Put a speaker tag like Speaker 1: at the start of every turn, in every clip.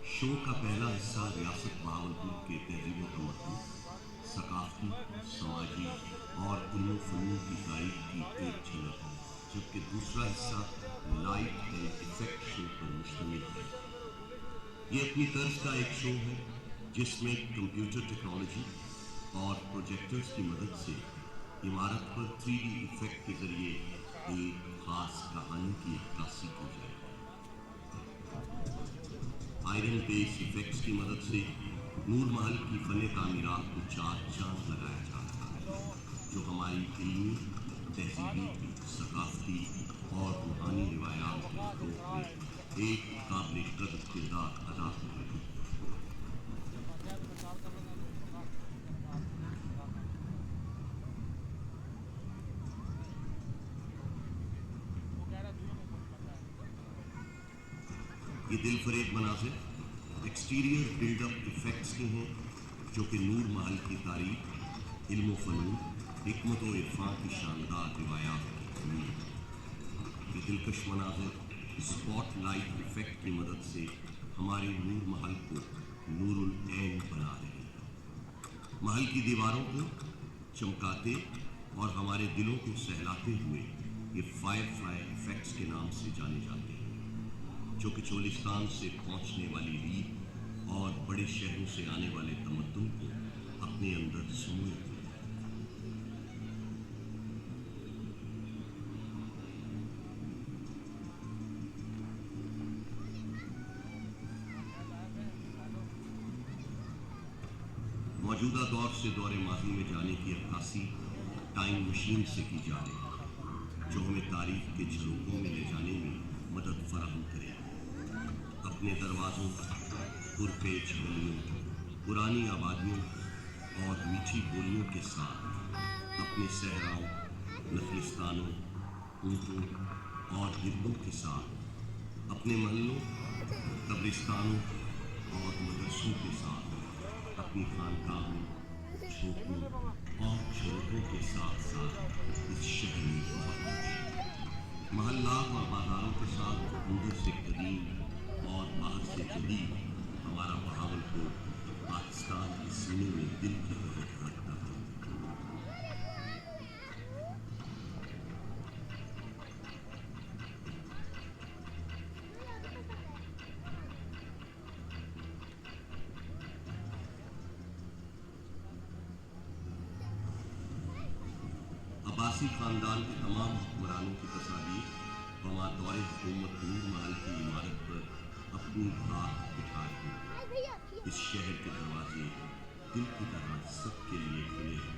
Speaker 1: Show का पहला हिस्सा रियासत बहावलपुर के तहजीब व तमद्दुन, सकाफती, समाजी और इल्म फ़नून की तारीख की एक झलक, जबकि दूसरा हिस्सा लाइट एंड इफेक्ट शो पर मुश्तमिल है। ये अपनी तर्ज का एक शो है जिसमें कंप्यूटर टेक्नोलॉजी और प्रोजेक्टर्स की मदद से इमारत पर 3D इफेक्ट के जरिए एक खास कहानी की अक्कासी की जाए। आयरन बेस इफेक्ट्स की मदद से नूर महल की फन तामीरात को चार चांद लगाया जा रहा है, जो हमारी इल्मी, तहजीबी, सकाफती और रूहानी रिवायात के फरोग में एक काबिल कदर किरदार अदा कर रहे हैं। ये दिल फरेब मनाजिर एक्सटीरियर बिल्डअप इफेक्ट्स के हैं, जो कि नूर महल की तारीख, इल्म फ़नून, हिकमत व इरफान की शानदार रिवायात की कमी है। ये दिलकश मनाजिर स्पॉट लाइट इफेक्ट की मदद से हमारे नूर महल को नूरुल ऐन बना रहे हैं। महल की दीवारों को चमकाते और हमारे दिलों को सहलाते हुए ये फायरफ्लाई इफेक्ट्स के नाम से जाने जाते हैं, जो कि चोलिस्तान से पहुंचने वाली रीत और बड़े शहरों से आने वाले तमद्दुन को अपने अंदर समोए हुए हैं। मौजूदा दौर से दौरे माजी में जाने की अक्कासी टाइम मशीन से की जा रही है, जो हमें तारीख के झरोकों में ले जाने में मदद फराहम करे। अपने दरवाज़ों, पुरपेच गलियों, पुरानी आबादियों और मीठी बोलियों के साथ अपने सहराओं, नखलिस्तानों, ऊँटों और गिरदों के साथ अपने महलों, कब्रिस्तानों और मदरसों के साथ अपनी खानकाहों, झोंपड़ों और झरोखों के साथ साथ इस शहर में बहुत कुछ है। महल्लात और बाजारों के साथ अंदर से कदीम और बाहर से जदीद हमारा बहावलपुर पाकिस्तान के सीने में दिल की तरह रखता है। अब्बासी खानदान के तमाम हुक्मरानों की तस्वीर बमादौर हुकूमत नूर महल की इमारत पर अपनी बात बिठाए हुए। इस शहर के दरवाजे दिल की तरह सबके लिए खुले हैं।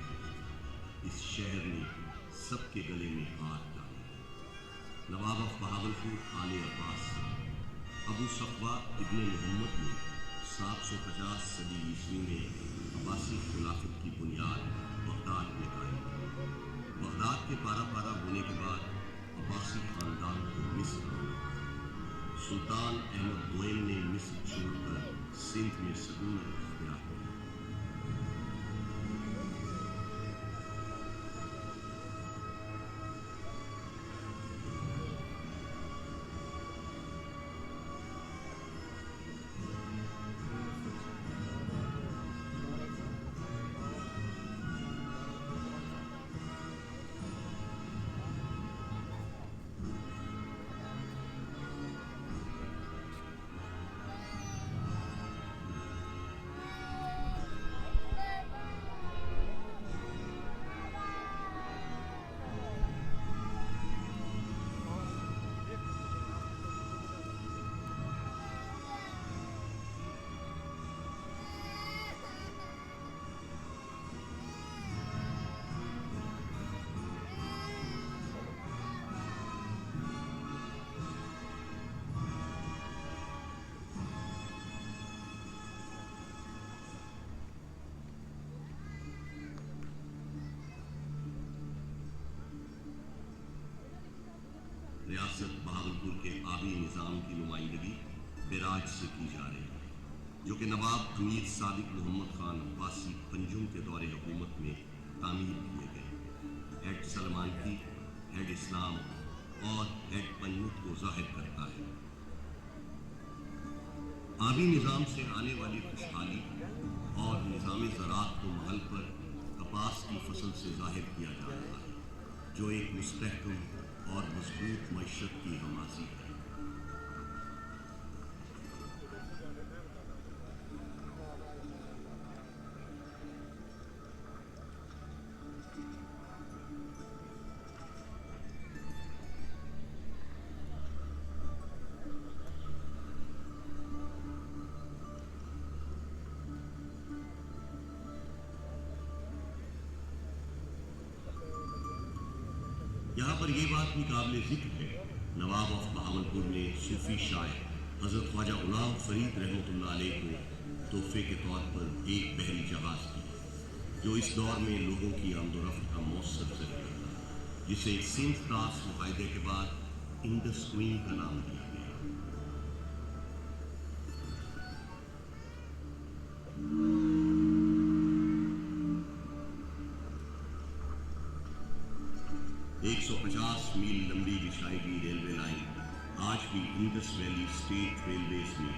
Speaker 1: इस शहर ने सबके गले में हाथ डाले। नवाब ऑफ बहावलपुर आले अब्बास अबू सफ़वा इब्ने मोहम्मद ने 750 सदी ईस्वी में अब्बासी खिलाफत की बुनियाद बगदाद में कायम की। बगदाद के पारा पारा होने के बाद अब्बासी खानदान को मिस्र आना। सुल्तान अहमद दोयम ने मिस्र छोड़कर सिंध में सकूनत इख्तियार की। रियासत बहावलपुर के आबी निज़ाम की नुमाइंदगी बिराज से की जा रही है, जो कि नवाब अमीर सादिक मोहम्मद खान अब्बासी पंजुम के दौरे हुकूमत में तामीर किए गए। हेड सलमानकी, हेड इस्लाम और हेड पंजुम को जाहिर करता है। آبی نظام سے آنے والی خوشحالی اور نظام زراعت کو محل پر کپاس کی فصل سے ظاہر کیا جا رہا ہے، جو ایک مستحکم اور مضبوط معیشت کی رمازی ہے۔ یہاں پر یہ بات بھی قابل ذکر ہے، نواب آف بہاولپور نے صوفی شاعر حضرت خواجہ غلام فرید رحمۃ اللہ علیہ کو تحفے کے طور پر ایک بحری جہاز دی، جو اس دور میں لوگوں کی آمد و رفت کا مؤثر ذریعہ تھا، جسے سینٹ کراس معاہدے کے بعد انڈس کوئین کا نام دیا گیا۔ 150 میل لمبی بچھائی گئی ریلوے لائن آج بھی انڈس ویلی اسٹیٹ ریلویز میں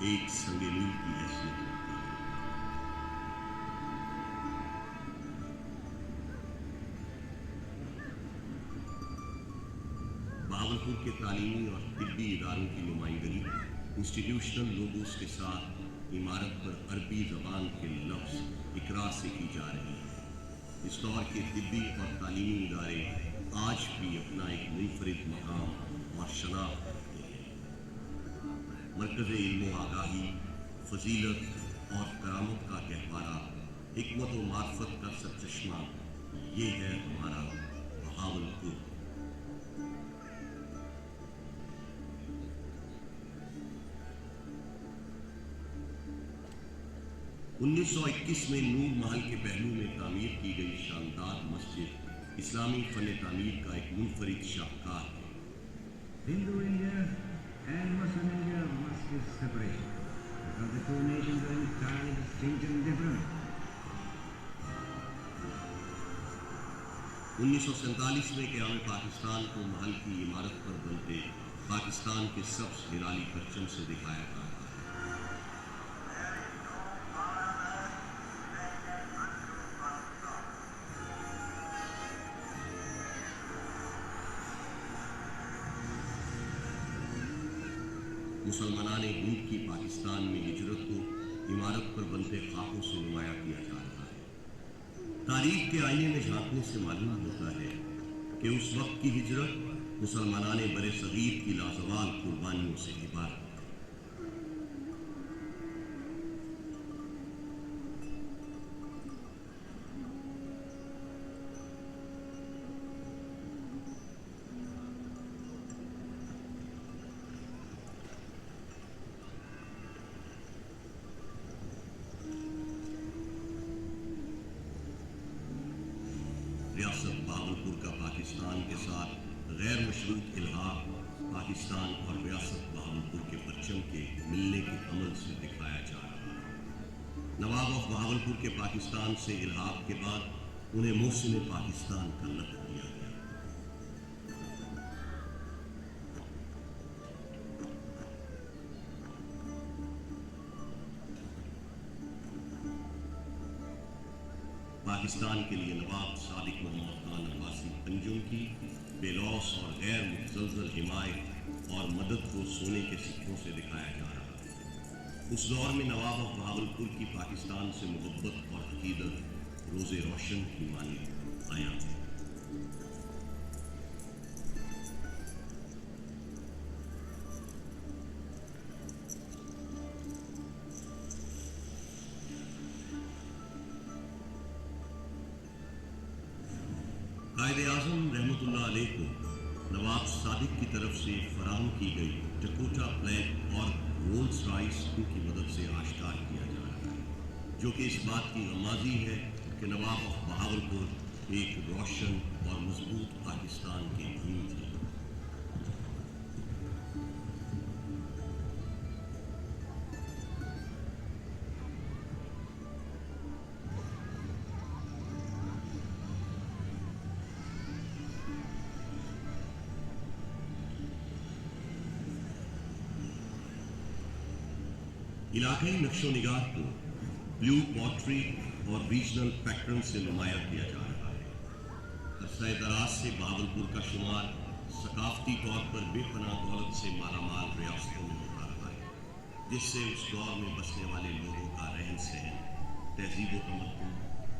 Speaker 1: ایک سنگ میل کی حیثیت رکھتی ہے۔ بہاولپور کے تعلیمی اور طبی اداروں کی نمائندگی انسٹیٹیوشنل لوگوز کے ساتھ عمارت پر عربی زبان کے لفظ اقرا سے کی جا رہی ہے۔ اس دور کے طبی اور تعلیمی ادارے آج بھی اپنا ایک منفرد مقام اور شناخت رکھتے ہیں۔ مرکز علم و آگاہی، فضیلت اور کرامت کا گہوارہ، حکمت و معرفت کا سرچشمہ، یہ ہے ہمارا بہاولپور۔ 1921 میں نور محل کے پہلو میں تعمیر کی گئی شاندار مسجد اسلامی فن تعمیر کا ایک منفرد شاہکار ہے۔
Speaker 2: Hindu India and Muslim India must be separated because the two nations are entirely distinct and different.
Speaker 1: 1947 میں قیام پاکستان کو محل کی عمارت پر بنتے پاکستان کے سبز ہلالی پرچم سے دکھایا گیا ہے۔ مسلمانان ہند کی پاکستان میں ہجرت کو عمارت پر بنتے خاکوں سے نمایاں کیا جا رہا ہے۔ تاریخ کے آئینے میں جھانکنے سے معلوم ہوتا ہے کہ اس وقت کی ہجرت مسلمانان بر صغیر کی لازوال قربانیوں سے عبارت ہے۔ ریاست بہاولپور کا پاکستان کے ساتھ غیر مشروط الحاق پاکستان اور ریاست بہاولپور کے پرچم کے ملنے کے عمل سے دکھایا جا رہا ہے۔ نواب آف بہاولپور کے پاکستان سے الحاق کے بعد انہیں محسن پاکستان کا لقب دیا گیا۔ پاکستان کے لیے نواب صادق محمد خان عباسی انجم کی بے لوث اور غیر متزلزل حمایت اور مدد کو سونے کے سکوں سے دکھایا جا رہا ہے۔ اس دور میں نواب آف بہاولپور کی پاکستان سے محبت اور عقیدت روز روشن کی مانند آیا ہے۔ قائد اعظم رحمۃ اللہ علیہ کو نواب صادق کی طرف سے فراہم کی گئی ڈکوٹا پلیٹ اور رولز رائس ان کی مدد سے آشکار کیا جا رہا ہے، جو کہ اس بات کی غمازی ہے کہ نواب آف بہاولپور ایک روشن اور مضبوط پاکستان کے امید ہے۔ इलाकाई नक्शो निगार को ब्लू पॉटरी और रीजनल पैटर्न से नुमाया किया जा रहा है। अरसा दराज से बहावलपुर का शुमार सकाफती तौर पर बेपनाह दौलत से मालामाल रियासतों में होता रहा है, जिससे उस दौर में बसने वाले लोगों का रहन सहन, तहजीब व तमद्दुन,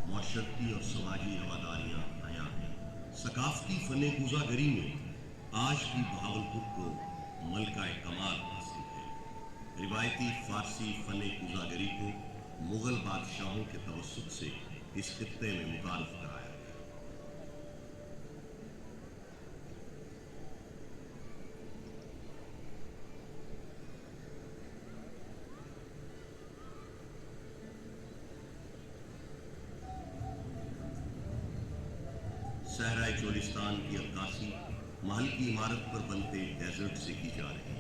Speaker 1: माशरती और समाजी रवादारियाँ आया हैं। सकाफती फ़न गुज़ागरी में आज भी बहावलपुर को मलका कमाल हासिल है। रिवायती फ़ारसी फ़न गुज़ागरी को मुग़ल बादशाहों के तवस्सुत से इस खित्ते में मुतारफ़ कराया गया। सहराए चोलिस्तान की अक्कासी महल की इमारत पर बनते डेजर्ट से की जा रही है।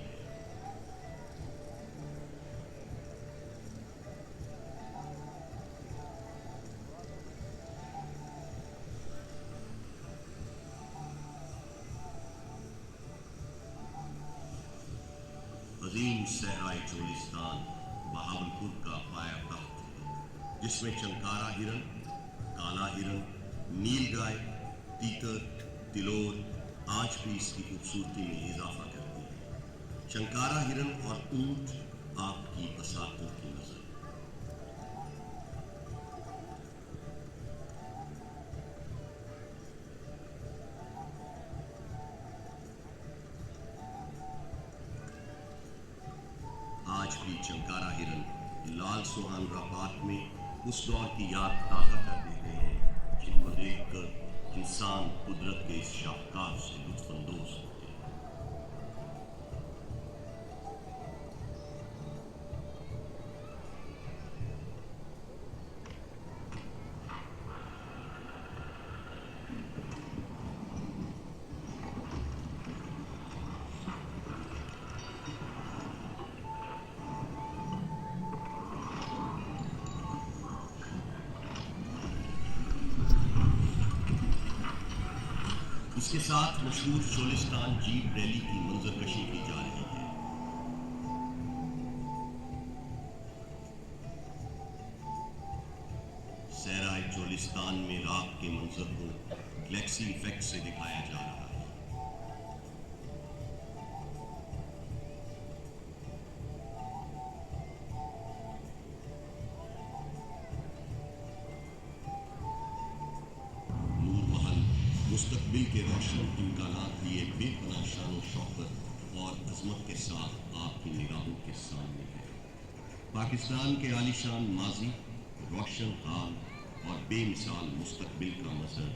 Speaker 1: अजीम सहराए चोलिस्तान बहावलपुर का पाया तख्त है, जिसमें चंकारा हिरन, काला हिरन, नीलगाय, तीतर, तिलोर आज भी इसकी खूबसूरती में इजाफा करती है। चंकारा हिरन और ऊंट आपकी बसातों की नजर। आज भी चंकारा हिरन लाल सुहानरा पार्क में उस दौर की याद ताज़ा कर देते हैं, जिनको देखकर इंसान कुदरत के इस शाहकार से लुत्फानंदोज होते हैं। इसके साथ मशहूर चोलिस्तान जीप रैली की मंजरकशी की जा रही है। सहराए चोलिस्तान में रात के मंजर को गैलेक्सी इफेक्ट से दिखाया जा रहा है। मुस्तकबिल के रोशन इम्कानात लिए बेपनाह शान व शौकत और अजमत के साथ आपकी निगाहों के सामने है। पाकिस्तान के आलीशान माजी, रोशन हाल और बेमिसाल मुस्तकबिल का मज़र,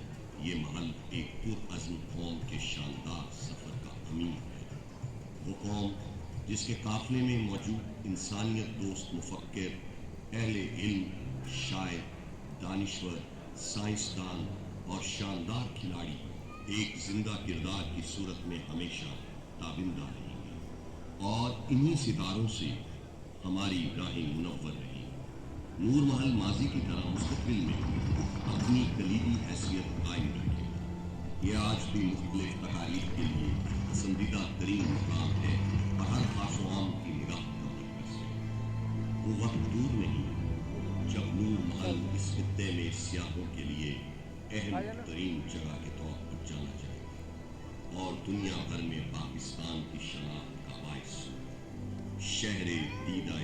Speaker 1: ये महल एक पुरअज़्म कौम के शानदार सफ़र का अमीर है। वो कौम जिसके काफ़िले में मौजूद इंसानियत दोस्त मुफक्किर, अहले इल्म, शायर, दानिश्वर, साइंसदान और शानदार खिलाड़ी एक जिंदा किरदार की सूरत में हमेशा ताबिंदा रहेंगे, और इन्हीं सितारों से हमारी राहें मुनव्वर रही। नूर महल माजी की तरह मुस्तकबिल में अपनी कलीदी हैसियत कायम रखे। ये आज भी मुख्तलिफ तकालीफ के लिए पसंदीदा तरीन मुकाम है और हर खास-ओ-आम की निगाह का मरकज़ है। वो वक्त दूर नहीं जब नूर महल इस खित्ते में सियाहों के लिए अहम तरीन जगह के तौर पर जाना जाएगा और दुनिया भर में पाकिस्तान की शनाख्त का बाइस शहरे दीदा